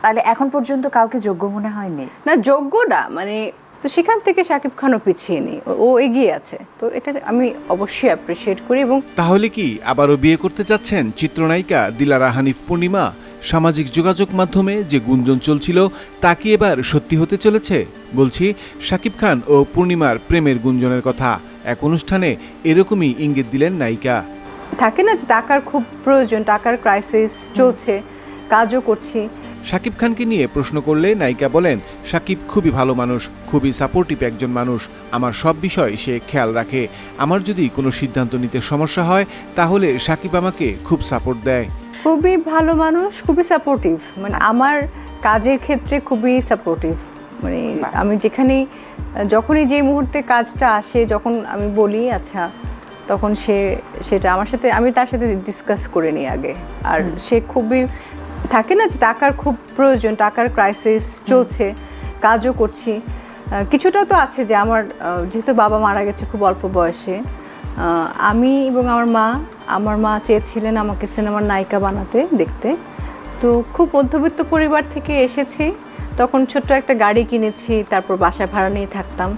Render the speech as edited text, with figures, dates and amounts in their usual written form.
তাহলে এখন পর্যন্ত কাউকে যোগ্য মনে হয়নি? না, যোগ্য না, মানে তো সেখান থেকে শাকিব খানও পিছিয়ে নেই, ও এগিয়ে আছে, তো এটা আমি অবশ্যই অ্যাপ্রিসিয়েট করি। এবং তাহলে কি আবারও বিয়ে করতে যাচ্ছেন চিত্রনায়িকা দিলারা হানিফ পূর্ণিমা? সামাজিক যোগাযোগ মাধ্যমে যে গুঞ্জন চলছিল তা কি এবার সত্যি হতে চলেছে? বলছি শাকিব খান ও পূর্ণিমার প্রেমের গুঞ্জনের কথা। এক অনুষ্ঠানে এরকমই ইঙ্গিত দিলেন নায়িকা। থাকে না যে টাকার খুব প্রয়োজন, টাকার ক্রাইসিস চলছে, কাজও করছি। শাকিব খানকে নিয়ে প্রশ্ন করলে নায়িকা বলেন, শাকিব খুবই ভালো মানুষ, খুবই সাপোর্টিভ একজন মানুষ। আমার সব বিষয় সে খেয়াল রাখে। আমার যদি কোনো সিদ্ধান্ত নিতে সমস্যা হয় তাহলে শাকিব আমাকে খুব সাপোর্ট দেয়। খুবই ভালো মানুষ, খুবই সাপোর্টিভ, মানে আমার কাজের ক্ষেত্রে খুবই সাপোর্টিভ। মানে আমি যখনই যে মুহূর্তে কাজটা আসে, যখন আমি বলি আচ্ছা, তখন সেটা আমার সাথে, আমি তার সাথে ডিসকাস করে নিই আগে। আর সে খুবই, থাকে না যে টাকার খুব প্রয়োজন, টাকার ক্রাইসিস চলছে, কাজও করছি। কিছুটা তো আছে যে আমার যেহেতু বাবা মারা গেছে খুব অল্প বয়সে, আমি এবং আমার মা চেয়েছিলেন আমাকে সিনেমার নায়িকা বানাতে, দেখতে। তো খুব মধ্যবিত্ত পরিবার থেকে এসেছি, তখন ছোট্ট একটা গাড়ি কিনেছি, তারপর বাসা ভাড়া নিয়ে থাকতাম।